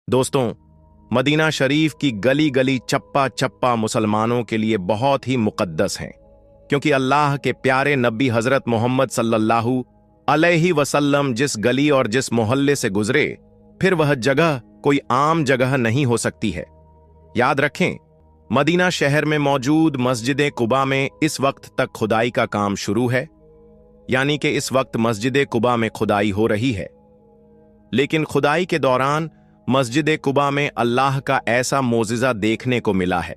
दोस्तों, मदीना शरीफ की गली गली चप्पा चप्पा मुसलमानों के लिए बहुत ही मुक़द्दस हैं, क्योंकि अल्लाह के प्यारे नबी हज़रत मोहम्मद सल्लल्लाहु अलैहि वसल्लम जिस गली और जिस मोहल्ले से गुजरे, फिर वह जगह कोई आम जगह नहीं हो सकती है। याद रखें, मदीना शहर में मौजूद मस्जिद कुबा में इस वक्त तक खुदाई का काम शुरू है, यानी कि इस वक्त मस्जिद कुबा में खुदाई हो रही है। लेकिन खुदाई के दौरान मस्जिद कुबा में अल्लाह का ऐसा मोजिज़ा देखने को मिला है,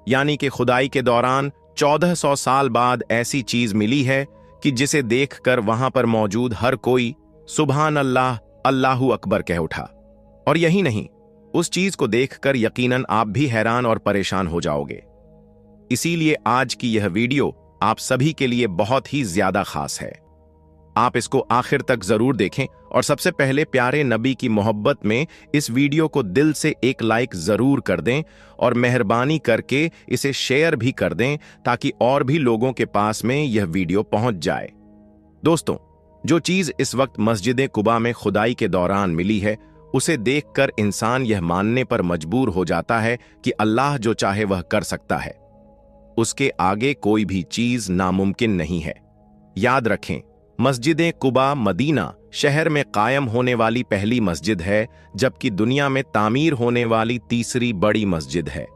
यानी कि खुदाई के दौरान 1400 साल बाद ऐसी चीज मिली है कि जिसे देखकर वहां पर मौजूद हर कोई सुभान अल्लाह, अल्लाहु अकबर कह उठा। और यही नहीं, उस चीज को देखकर यकीनन आप भी हैरान और परेशान हो जाओगे। इसीलिए आज की यह वीडियो आप सभी के लिए बहुत ही ज्यादा खास है। आप इसको आखिर तक जरूर देखें और सबसे पहले प्यारे नबी की मोहब्बत में इस वीडियो को दिल से एक लाइक जरूर कर दें और मेहरबानी करके इसे शेयर भी कर दें, ताकि और भी लोगों के पास में यह वीडियो पहुंच जाए। दोस्तों, जो चीज इस वक्त मस्जिद कुबा में खुदाई के दौरान मिली है, उसे देखकर इंसान यह मानने पर मजबूर हो जाता है कि अल्लाह जो चाहे वह कर सकता है, उसके आगे कोई भी चीज नामुमकिन नहीं है। याद रखें, मस्जिद कुबा मदीना शहर में कायम होने वाली पहली मस्जिद है, जबकि दुनिया में तामीर होने वाली तीसरी बड़ी मस्जिद है।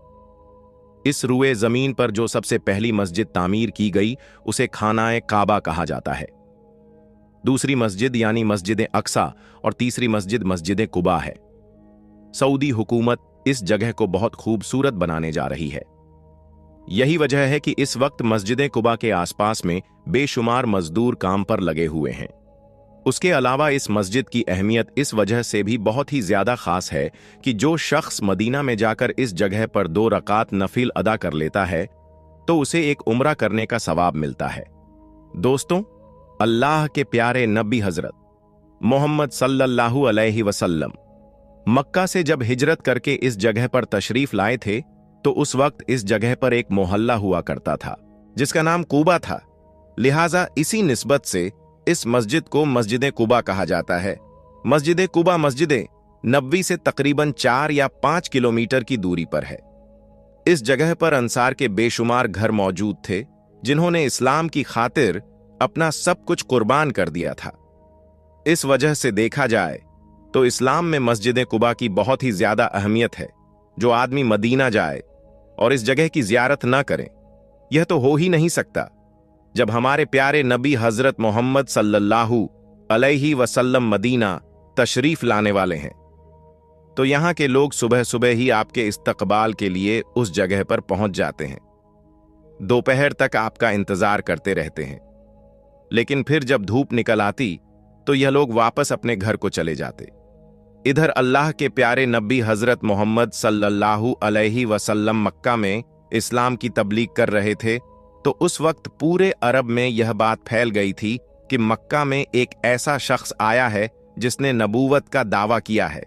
इस रुए जमीन पर जो सबसे पहली मस्जिद तामीर की गई, उसे खानाए काबा कहा जाता है। दूसरी मस्जिद यानी मस्जिद अक्सा और तीसरी मस्जिद मस्जिद कुबा है। सऊदी हुकूमत इस जगह को बहुत खूबसूरत बनाने जा रही है। यही वजह है कि इस वक्त मस्जिद कुबा के आसपास में बेशुमार मजदूर काम पर लगे हुए हैं। उसके अलावा इस मस्जिद की अहमियत इस वजह से भी बहुत ही ज्यादा खास है कि जो शख्स मदीना में जाकर इस जगह पर 2 रकात नफिल अदा कर लेता है, तो उसे एक उम्रा करने का सवाब मिलता है। दोस्तों, अल्लाह के प्यारे नबी हजरत मोहम्मद सल्लल्लाहु अलैहि वसल्लम मक्का से जब हिजरत करके इस जगह पर तशरीफ लाए थे, तो उस वक्त इस जगह पर एक मोहल्ला हुआ करता था जिसका नाम कुबा था। लिहाजा इसी निस्बत से इस मस्जिद को मस्जिद कुबा कहा जाता है। मस्जिद कुबा मस्जिद नबवी से तकरीबन 4 या 5 किलोमीटर की दूरी पर है। इस जगह पर अंसार के बेशुमार घर मौजूद थे, जिन्होंने इस्लाम की खातिर अपना सब कुछ कुर्बान कर दिया था। इस वजह से देखा जाए तो इस्लाम में मस्जिद कुबा की बहुत ही ज्यादा अहमियत है। जो आदमी मदीना जाए और इस जगह की जियारत ना करें, यह तो हो ही नहीं सकता जब हमारे प्यारे नबी हजरत मोहम्मद सल्लल्लाहु अलैहि वसल्लम मदीना तशरीफ लाने वाले हैं। तो यहाँ के लोग सुबह सुबह ही आपके इस्तकबाल के लिए उस जगह पर पहुंच जाते हैं। दोपहर तक आपका इंतजार करते रहते हैं, लेकिन फिर जब धूप निकल आती तो यह लोग वापस अपने घर को चले जाते। इधर अल्लाह के प्यारे नबी हजरत मोहम्मद सल्लल्लाहु अलैहि वसल्लम मक्का में इस्लाम की तबलीग कर रहे थे, तो उस वक्त पूरे अरब में यह बात फैल गई थी कि मक्का में एक ऐसा शख्स आया है जिसने नबूवत का दावा किया है।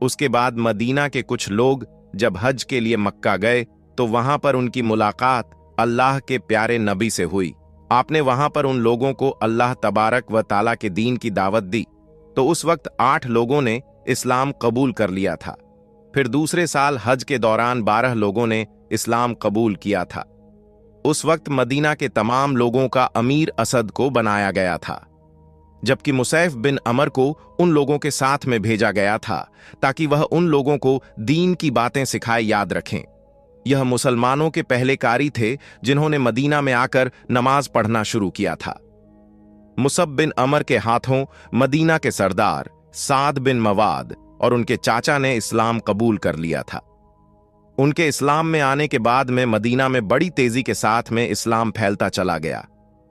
उसके बाद मदीना के कुछ लोग जब हज के लिए मक्का गए, तो वहां पर उनकी मुलाकात अल्लाह के प्यारे नबी से हुई। आपने वहां पर उन लोगों को अल्लाह तबारक व ताला के दीन की दावत दी, तो उस वक्त 8 लोगों ने इस्लाम कबूल कर लिया था। फिर दूसरे साल हज के दौरान 12 लोगों ने इस्लाम कबूल किया था। उस वक्त मदीना के तमाम लोगों का अमीर असद को बनाया गया था, जबकि मुसैफ बिन अमर को उन लोगों के साथ में भेजा गया था ताकि वह उन लोगों को दीन की बातें सिखाए। याद रखें, यह मुसलमानों के पहले कारी थे जिन्होंने मदीना में आकर नमाज पढ़ना शुरू किया था। मुसब बिन अमर के हाथों मदीना के सरदार साद बिन मवाद और उनके चाचा ने इस्लाम कबूल कर लिया था। उनके इस्लाम में आने के बाद में मदीना में बड़ी तेजी के साथ में इस्लाम फैलता चला गया।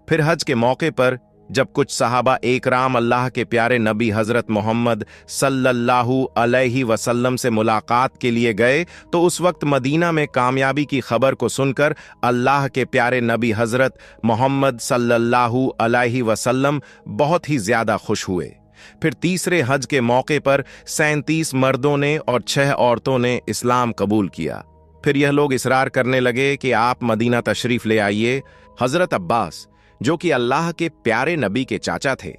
फिर हज के मौके पर जब कुछ सहाबा एकराम अल्लाह के प्यारे नबी हजरत मोहम्मद सल्लल्लाहु अलैहि वसल्लम से मुलाकात के लिए गए, तो उस वक्त मदीना में कामयाबी की खबर को सुनकर अल्लाह के प्यारे नबी हजरत मोहम्मद सल्लल्लाहु अलैहि वसल्लम बहुत ही ज्यादा खुश हुए। फिर तीसरे हज के मौके पर 37 मर्दों ने और 6 औरतों ने इस्लाम कबूल किया। फिर यह लोग इसरार करने लगे कि आप मदीना तशरीफ ले आइए। हजरत अब्बास, जो कि अल्लाह के प्यारे नबी के चाचा थे,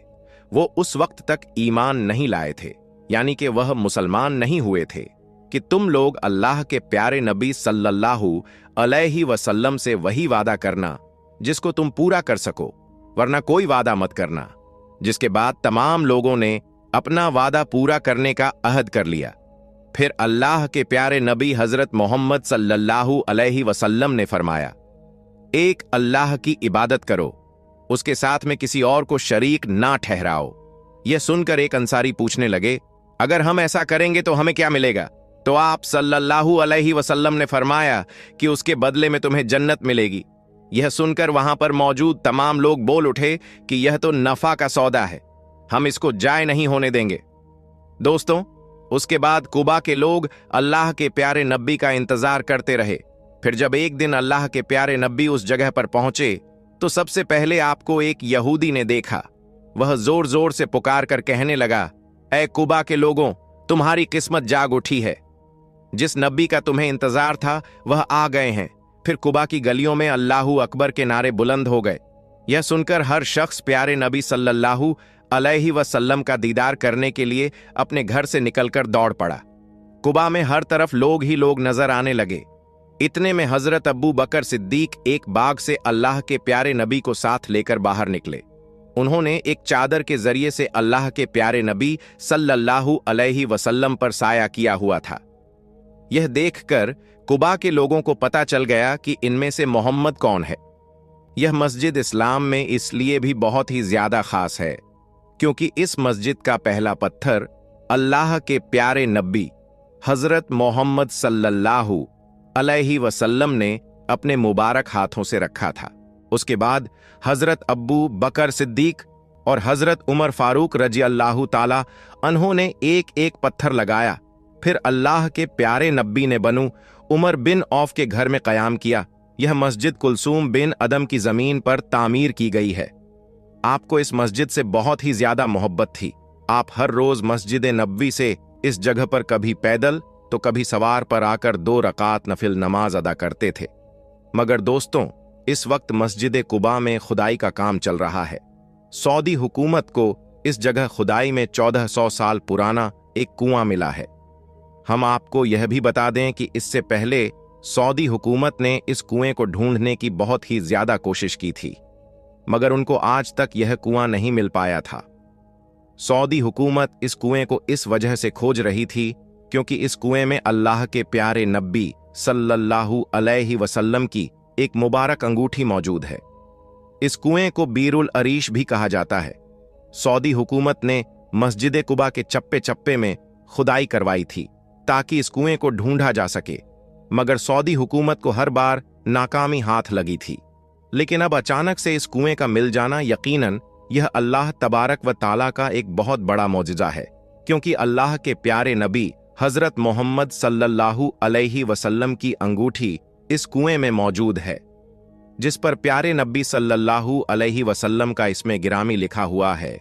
वो उस वक्त तक ईमान नहीं लाए थे, यानी कि वह मुसलमान नहीं हुए थे कि तुम लोग अल्लाह के प्यारे नबी सल्लल्लाहु अलैहि वसल्लम से वही वादा करना जिसको तुम पूरा कर सको, वरना कोई वादा मत करना। जिसके बाद तमाम लोगों ने अपना वादा पूरा करने का अहद कर लिया। फिर अल्लाह के प्यारे नबी हजरत मोहम्मद सल्लल्लाहु अलैहि वसल्लम ने फरमाया, एक अल्लाह की इबादत करो, उसके साथ में किसी और को शरीक ना ठहराओ। यह सुनकर एक अंसारी पूछने लगे, अगर हम ऐसा करेंगे तो हमें क्या मिलेगा? तो आप सल्लल्लाहु अलैहि वसल्लम ने फरमाया कि उसके बदले में तुम्हें जन्नत मिलेगी। यह सुनकर वहां पर मौजूद तमाम लोग बोल उठे कि यह तो नफा का सौदा है, हम इसको जाय नहीं होने देंगे। दोस्तों, उसके बाद कुबा के लोग अल्लाह के प्यारे नबी का इंतजार करते रहे। फिर जब एक दिन अल्लाह के प्यारे नबी उस जगह पर पहुंचे तो सबसे पहले आपको एक यहूदी ने देखा। वह जोर जोर से पुकार कर कहने लगा, ऐ कुबा के लोगों, तुम्हारी किस्मत जाग उठी है। जिस नबी का तुम्हें इंतजार था वह आ गए हैं। फिर कुबा की गलियों में अल्लाहू अकबर के नारे बुलंद हो गए। यह सुनकर हर शख्स प्यारे नबी सल्लल्लाहु अलैहि वसल्लम का दीदार करने के लिए अपने घर से निकलकर दौड़ पड़ा। कुबा में हर तरफ लोग ही लोग नजर आने लगे। इतने में हजरत अब्बू बकर सिद्दीक एक बाग से अल्लाह के प्यारे नबी को साथ लेकर बाहर निकले। उन्होंने एक चादर के जरिए से अल्लाह के प्यारे नबी सल्लल्लाहु अलैहि वसल्लम पर साया किया हुआ था। यह देखकर कुबा के लोगों को पता चल गया कि इनमें से मोहम्मद कौन है। यह मस्जिद इस्लाम में इसलिए भी बहुत ही ज्यादा खास है क्योंकि इस मस्जिद का पहला पत्थर अल्लाह के प्यारे नबी हजरत मोहम्मद सल्लल्लाहु अलैहि वसल्लम ने अपने मुबारक हाथों से रखा था। उसके बाद हजरत अब्बू बकर सिद्दीक और हजरत उमर फारूक रजी अल्लाह ताला अन्हों ने एक एक पत्थर लगाया। फिर अल्लाह के प्यारे नब्बी ने बनु उमर बिन औफ के घर में कयाम किया। यह मस्जिद कुलसूम बिन अदम की जमीन पर तामीर की गई है। आपको इस मस्जिद से बहुत ही ज्यादा मोहब्बत थी। आप हर रोज मस्जिद नबवी से इस जगह पर कभी पैदल तो कभी सवार पर आकर 2 रकात नफिल नमाज अदा करते थे। मगर दोस्तों, इस वक्त मस्जिद कुबा में खुदाई का काम चल रहा है। सऊदी हुकूमत को इस जगह खुदाई में 1400 साल पुराना एक कुआं मिला है। हम आपको यह भी बता दें कि इससे पहले सऊदी हुकूमत ने इस कुएं को ढूंढने की बहुत ही ज्यादा कोशिश की थी, मगर उनको आज तक यह कुआं नहीं मिल पाया था। सऊदी हुकूमत इस कुएं को इस वजह से खोज रही थी क्योंकि इस कुएं में अल्लाह के प्यारे नबी सल्लल्लाहु अलैहि वसल्लम की एक मुबारक अंगूठी मौजूद है। इस कुएं को बीरुल अरीश भी कहा जाता है। सऊदी हुकूमत ने मस्जिद कुबा के चप्पे चप्पे में खुदाई करवाई थी ताकि इस कुएं को ढूंढा जा सके, मगर सऊदी हुकूमत को हर बार नाकामी हाथ लगी थी। लेकिन अब अचानक से इस कुएं का मिल जाना यकीनन यह अल्लाह तबारक व ताला का एक बहुत बड़ा मौजिज़ा है, क्योंकि अल्लाह के प्यारे नबी हजरत मोहम्मद सल्लल्लाहु अलैहि वसल्लम की अंगूठी इस कुएं में मौजूद है, जिस पर प्यारे नबी सल्लल्लाहु अलैहि वसल्लम का इसमें गिरामी लिखा हुआ है।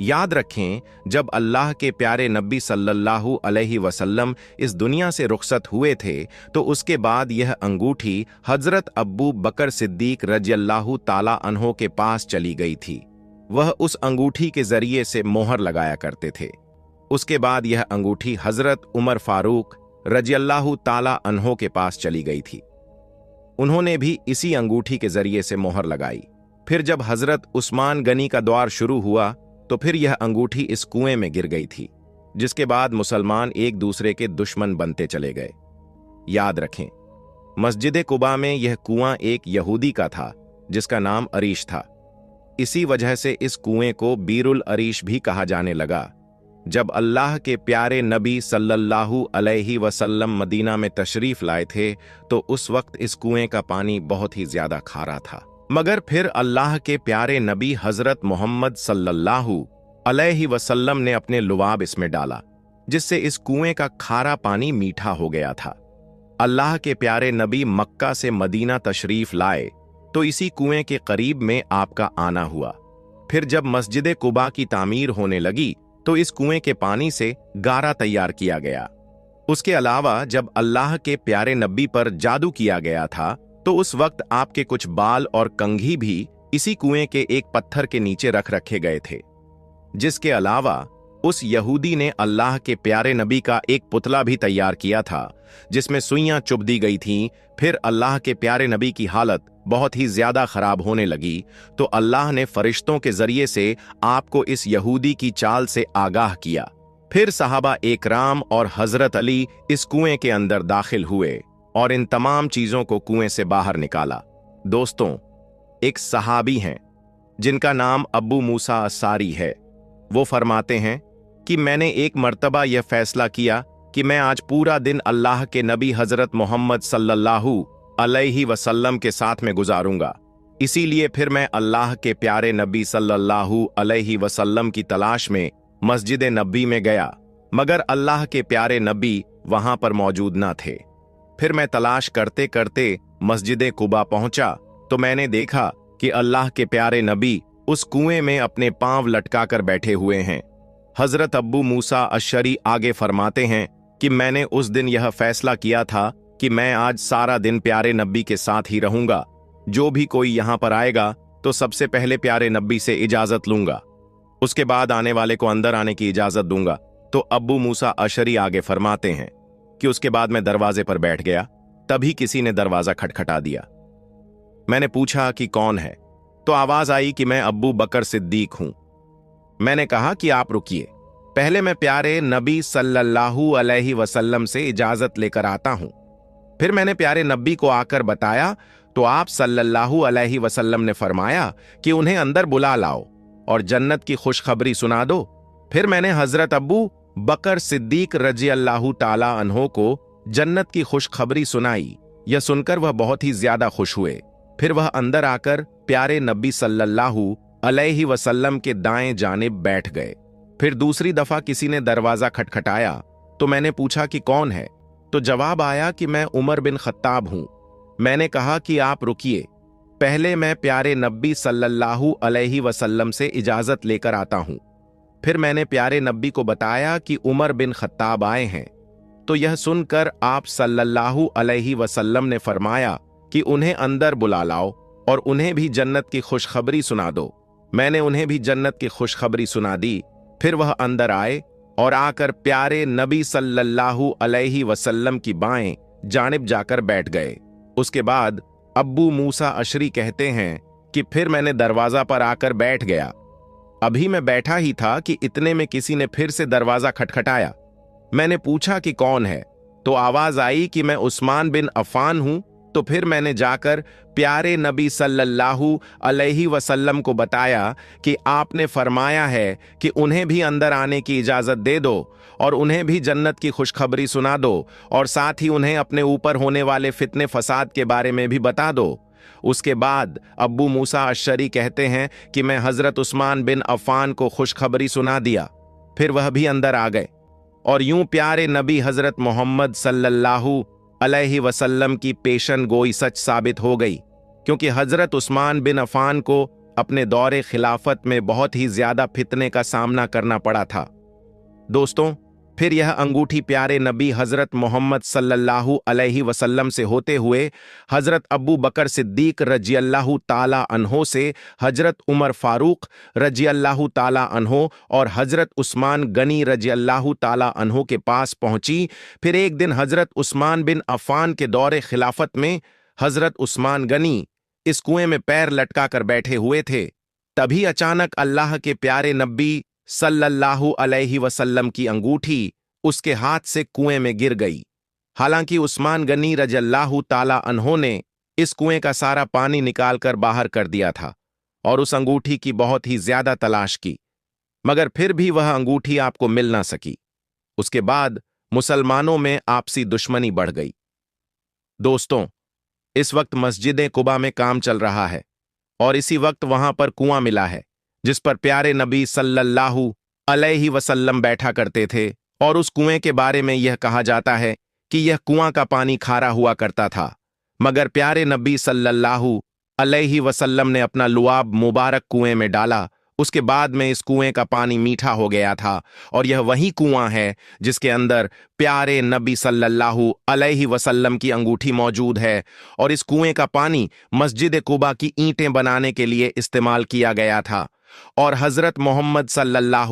याद रखें, जब अल्लाह के प्यारे नबी सल्लल्लाहु अलैहि वसल्लम इस दुनिया से रुखसत हुए थे तो उसके बाद यह अंगूठी हजरत अब्बू बकर सिद्दीक रज़ियल्लाहु ताला अन्हो के पास चली गई थी। वह उस अंगूठी के जरिए से मोहर लगाया करते थे। उसके बाद यह अंगूठी हजरत उमर फारूक रज़ियल्लाहु ताला अन्हो के पास चली गई थी। उन्होंने भी इसी अंगूठी के जरिए से मोहर लगाई। फिर जब हजरत उस्मान गनी का दौर शुरू हुआ तो फिर यह अंगूठी इस कुएं में गिर गई थी, जिसके बाद मुसलमान एक दूसरे के दुश्मन बनते चले गए। याद रखें, मस्जिद कुबा में यह कुआं एक यहूदी का था जिसका नाम अरीश था। इसी वजह से इस कुएं को बीरुल अरीश भी कहा जाने लगा। जब अल्लाह के प्यारे नबी सल्लल्लाहु अलैहि वसल्लम मदीना में तशरीफ लाए थे तो उस वक्त इस कुएं का पानी बहुत ही ज्यादा खारा था, मगर फिर अल्लाह के प्यारे नबी हजरत मोहम्मद सल्लल्लाहु अलैहि वसल्लम ने अपने लुआब इसमें डाला, जिससे इस कुएं का खारा पानी मीठा हो गया था। अल्लाह के प्यारे नबी मक्का से मदीना तशरीफ लाए तो इसी कुएं के करीब में आपका आना हुआ। फिर जब मस्जिद कुबा की तामीर होने लगी तो इस कुएं के पानी से गारा तैयार किया गया। उसके अलावा जब अल्लाह के प्यारे नबी पर जादू किया गया था तो उस वक्त आपके कुछ बाल और कंघी भी इसी कुएं के एक पत्थर के नीचे रख रखे गए थे। जिसके अलावा उस यहूदी ने अल्लाह के प्यारे नबी का एक पुतला भी तैयार किया था जिसमें सुइयां चुभ दी गई थीं। फिर अल्लाह के प्यारे नबी की हालत बहुत ही ज्यादा खराब होने लगी तो अल्लाह ने फरिश्तों के जरिए से आपको इस यहूदी की चाल से आगाह किया। फिर सहाबा एकराम और हजरत अली इस कुएं के अंदर दाखिल हुए और इन तमाम चीजों को कुएं से बाहर निकाला। दोस्तों, एक सहाबी हैं जिनका नाम अब्बू मूसा अस्सारी है। वो फरमाते हैं कि मैंने एक मर्तबा यह फैसला किया कि मैं आज पूरा दिन अल्लाह के नबी हजरत मोहम्मद सल्लल्लाहु अलैहि वसल्लम के साथ में गुजारूंगा। इसीलिए फिर मैं अल्लाह के प्यारे नबी सल्लल्लाहु अलैहि वसल्लम की तलाश में मस्जिद नबी में गया, मगर अल्लाह के प्यारे नबी वहां पर मौजूद न थे। फिर मैं तलाश करते करते मस्जिद कुबा पहुंचा तो मैंने देखा कि अल्लाह के प्यारे नबी उस कुएं में अपने पांव लटकाकर बैठे हुए हैं। हजरत अब्बू मूसा अश्शरी आगे फरमाते हैं कि मैंने उस दिन यह फैसला किया था कि मैं आज सारा दिन प्यारे नबी के साथ ही रहूंगा। जो भी कोई यहां पर आएगा तो सबसे पहले प्यारे नबी से इजाजत लूंगा, उसके बाद आने वाले को अंदर आने की इजाजत दूंगा। तो अब्बू मूसा अशरी आगे फरमाते हैं कि उसके बाद मैं दरवाजे पर बैठ गया, तभी किसी ने दरवाजा खटखटा दिया। मैंने पूछा कि कौन है, तो आवाज आई कि मैं अब्बू बकर सिद्दीक हूं। मैंने कहा कि आप रुकिए, पहले मैं प्यारे नबी सल्लल्लाहु अलैहि वसल्लम से इजाजत लेकर आता हूं। फिर मैंने प्यारे नबी को आकर बताया तो आप सल्लल्लाहु अलैहि वसल्लम ने फरमाया कि उन्हें अंदर बुला लाओ और जन्नत की खुशखबरी सुना दो। फिर मैंने हजरत अब्बू बकर सिद्दीक रजी अल्लाहु ताला अन्हो को जन्नत की खुशखबरी सुनाई। यह सुनकर वह बहुत ही ज्यादा खुश हुए। फिर वह अंदर आकर प्यारे नबी सल्लल्लाहु अलैहि वसल्लम के दाएं जानिब बैठ गए। फिर दूसरी दफा किसी ने दरवाजा खटखटाया तो मैंने पूछा कि कौन है, तो जवाब आया कि मैं उमर बिन खत्ताब हूं। मैंने कहा कि आप रुकिए, पहले मैं प्यारे नबी सल्लल्लाहु अलैहि वसल्लम से इजाजत लेकर आता हूं। फिर मैंने प्यारे नबी को बताया कि उमर बिन खत्ताब आए हैं। तो यह सुनकर आप सल्लल्लाहु अलैहि वसल्लम ने फरमाया कि उन्हें अंदर बुला लाओ और उन्हें भी जन्नत की खुशखबरी सुना दो। मैंने उन्हें भी जन्नत की खुशखबरी सुना दी। फिर वह अंदर आए और आकर प्यारे नबी सल्लल्लाहु अलैहि वसल्लम की बाएं जानिब जाकर बैठ गए। उसके बाद अब्बू मूसा अशरी कहते हैं कि फिर मैंने दरवाजा पर आकर बैठ गया। अभी मैं बैठा ही था कि इतने में किसी ने फिर से दरवाजा खटखटाया। मैंने पूछा कि कौन है, तो आवाज आई कि मैं उस्मान बिन अफान हूं। तो फिर मैंने जाकर प्यारे नबी सल्लल्लाहु अलैहि वसल्लम को बताया कि आपने फरमाया है कि उन्हें भी अंदर आने की इजाजत दे दो और उन्हें भी जन्नत की खुशखबरी सुना दो और साथ ही उन्हें अपने ऊपर होने वाले फितने फसाद के बारे में भी बता दो। उसके बाद अब्बू मूसा अश्शरी कहते हैं कि मैं हजरत उस्मान बिन अफान को खुशखबरी सुना दिया। फिर वह भी अंदर आ गए और यूं प्यारे नबी हजरत मोहम्मद सल्लल्लाहु अलैहि वसल्लम की पेशन गोई सच साबित हो गई, क्योंकि हजरत उस्मान बिन अफान को अपने दौरे खिलाफत में बहुत ही ज्यादा फितने का सामना करना पड़ा था। दोस्तों, फिर यह अंगूठी प्यारे नबी हजरत मोहम्मद सल्लल्लाहु अलैहि वसल्लम से होते हुए हजरत अब्बू बकर सिद्दीक रजी अल्लाहु ताला अन्हो से हजरत उमर फारूक रजी अल्लाहु ताला अन्हो और हजरत उस्मान गनी रजी अल्लाहु ताला अन्हो के पास पहुंची। फिर एक दिन हजरत उस्मान बिन अफान के दौरे खिलाफत में हजरत उस्मान गनी इस कुएं में पैर लटकाकर बैठे हुए थे। तभी अचानक अल्लाह के प्यारे नबी सल्लल्लाहु अलैहि वसल्लम की अंगूठी उसके हाथ से कुएं में गिर गई। हालांकि उस्मान गनी रज़ियल्लाहु ताला अन्हो ने इस कुएं का सारा पानी निकालकर बाहर कर दिया था और उस अंगूठी की बहुत ही ज्यादा तलाश की, मगर फिर भी वह अंगूठी आपको मिल ना सकी। उसके बाद मुसलमानों में आपसी दुश्मनी बढ़ गई। दोस्तों, इस वक्त मस्जिद कुबा में काम चल रहा है और इसी वक्त वहां पर कुआं मिला है जिस पर प्यारे नबी सल्लल्लाहु अलैहि वसल्लम बैठा करते थे, और उस कुएं के बारे में यह कहा जाता है कि यह कुआं का पानी खारा हुआ करता था, मगर प्यारे नबी सल्लल्लाहु अलैहि वसल्लम ने अपना लुआब मुबारक कुएं में डाला। उसके बाद में इस कुएं का पानी मीठा हो गया था और यह वही कुआं है जिसके अंदर प्यारे नबी सल्लल्लाहु अलैहि वसल्लम की अंगूठी मौजूद है, और इस कुएं का पानी मस्जिद कुबा की ईंटें बनाने के लिए इस्तेमाल किया गया था। और हजरत मोहम्मद सल्लल्लाहु